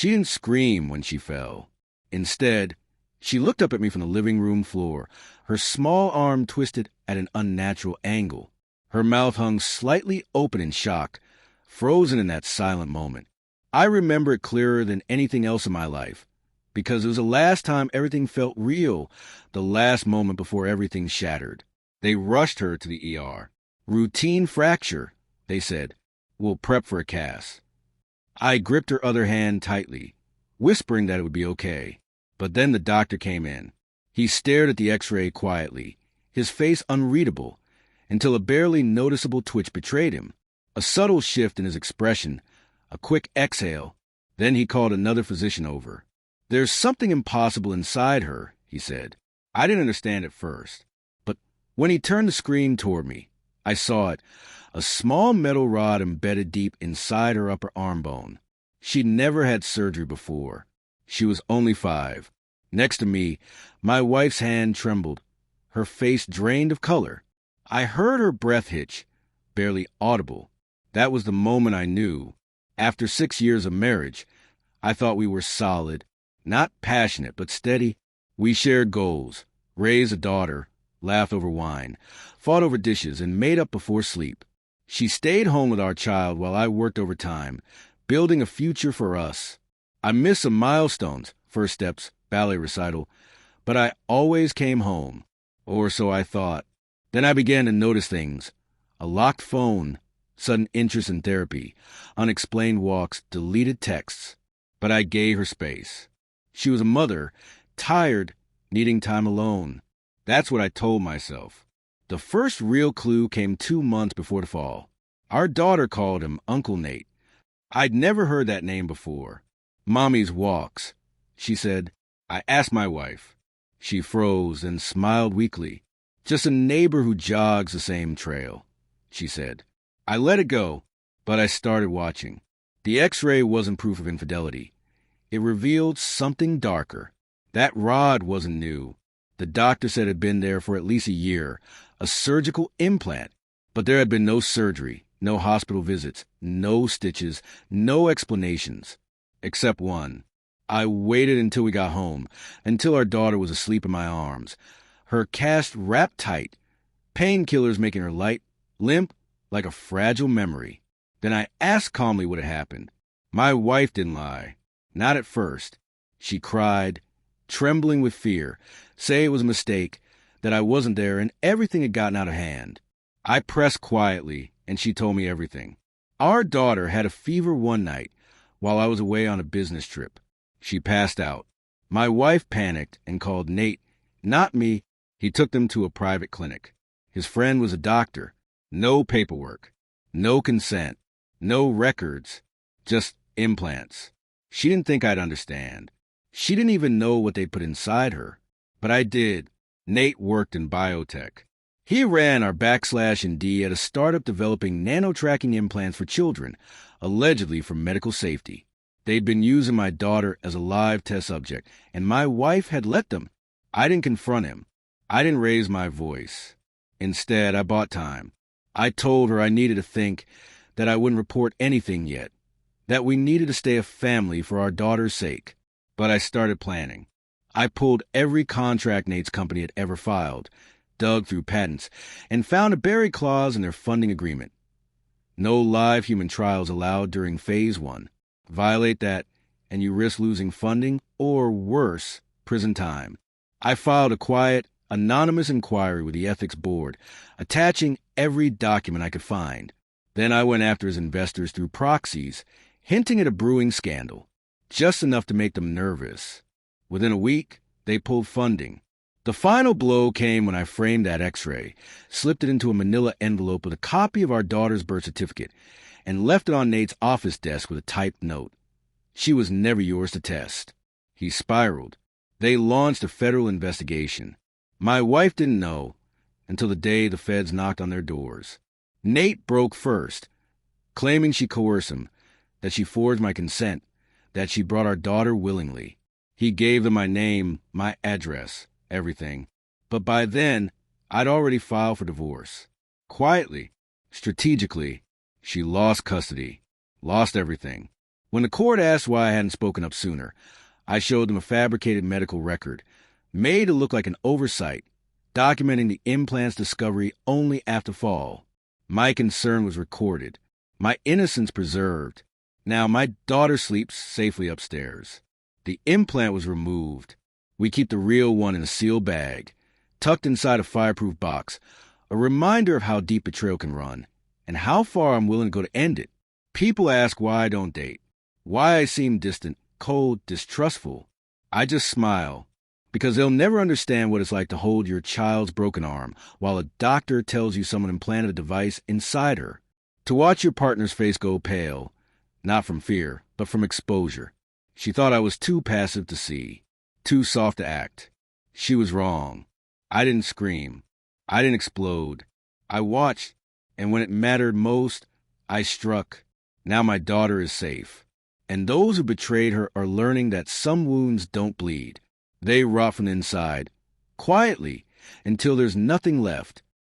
She didn't scream when she fell. Instead, she looked up at me from the living room floor, her small arm twisted at an unnatural angle. Her mouth hung slightly open in shock, frozen in that silent moment. I remember it clearer than anything else in my life, because it was the last time everything felt real, the last moment before everything shattered. They rushed her to the ER. Routine fracture, they said. We'll prep for a cast. I gripped her other hand tightly, whispering that it would be okay. But then the doctor came in. He stared at the X-ray quietly, his face unreadable, until a barely noticeable twitch betrayed him. A subtle shift in his expression, a quick exhale. Then he called another physician over. There's something impossible inside her, he said. I didn't understand at first. But when he turned the screen toward me, I saw it, a small metal rod embedded deep inside her upper arm bone. She'd never had surgery before. She was only 5. Next to me, my wife's hand trembled, her face drained of color. I heard her breath hitch, barely audible. That was the moment I knew. After 6 years of marriage, I thought we were solid, not passionate, but steady. We shared goals, raised a daughter, laughed over wine, fought over dishes, and made up before sleep. She stayed home with our child while I worked overtime, building a future for us. I missed some milestones, first steps, ballet recital, but I always came home, or so I thought. Then I began to notice things. A locked phone, sudden interest in therapy, unexplained walks, deleted texts. But I gave her space. She was a mother, tired, needing time alone. That's what I told myself. The first real clue came 2 months before the fall. Our daughter called him Uncle Nate. I'd never heard that name before. Mommy's walks, she said. I asked my wife. She froze and smiled weakly. Just a neighbor who jogs the same trail, she said. I let it go, but I started watching. The X-ray wasn't proof of infidelity. It revealed something darker. That rod wasn't new. The doctor said it had been there for at least a year, a surgical implant. But there had been no surgery, no hospital visits, no stitches, no explanations. Except one. I waited until we got home, until our daughter was asleep in my arms, her cast wrapped tight, painkillers making her light, limp, like a fragile memory. Then I asked calmly what had happened. My wife didn't lie. Not at first. She cried, trembling with fear, say it was a mistake, that I wasn't there and everything had gotten out of hand. I pressed quietly, and she told me everything. Our daughter had a fever one night while I was away on a business trip. She passed out. My wife panicked and called Nate, not me. He took them to a private clinic. His friend was a doctor. No paperwork, no consent, no records, just implants. She didn't think I'd understand. She didn't even know what they'd put inside her. But I did. Nate worked in biotech. He ran our /&D at a startup developing nano-tracking implants for children, allegedly for medical safety. They'd been using my daughter as a live test subject, and my wife had let them. I didn't confront him. I didn't raise my voice. Instead, I bought time. I told her I needed to think, that I wouldn't report anything yet, that we needed to stay a family for our daughter's sake. But I started planning. I pulled every contract Nate's company had ever filed, dug through patents, and found a buried clause in their funding agreement. No live human trials allowed during Phase 1. Violate that, and you risk losing funding, or worse, prison time. I filed a quiet, anonymous inquiry with the ethics board, attaching every document I could find. Then I went after his investors through proxies, hinting at a brewing scandal, just enough to make them nervous. Within a week, they pulled funding. The final blow came when I framed that X-ray, slipped it into a manila envelope with a copy of our daughter's birth certificate, and left it on Nate's office desk with a typed note. She was never yours to test. He spiraled. They launched a federal investigation. My wife didn't know until the day the feds knocked on their doors. Nate broke first, claiming she coerced him, that she forged my consent, that she brought our daughter willingly. He gave them my name, my address, everything. But by then, I'd already filed for divorce. Quietly, strategically, she lost custody, lost everything. When the court asked why I hadn't spoken up sooner, I showed them a fabricated medical record, made to look like an oversight, documenting the implant's discovery only after fall. My concern was recorded, my innocence preserved. Now my daughter sleeps safely upstairs. The implant was removed. We keep the real one in a sealed bag, tucked inside a fireproof box, a reminder of how deep betrayal can run, and how far I'm willing to go to end it. People ask why I don't date, why I seem distant, cold, distrustful. I just smile, because they'll never understand what it's like to hold your child's broken arm while a doctor tells you someone implanted a device inside her. To watch your partner's face go pale, not from fear, but from exposure. She thought I was too passive to see, too soft to act. She was wrong. I didn't scream. I didn't explode. I watched, and when it mattered most, I struck. Now my daughter is safe. And those who betrayed her are learning that some wounds don't bleed. They rot from the inside, quietly, until there's nothing left.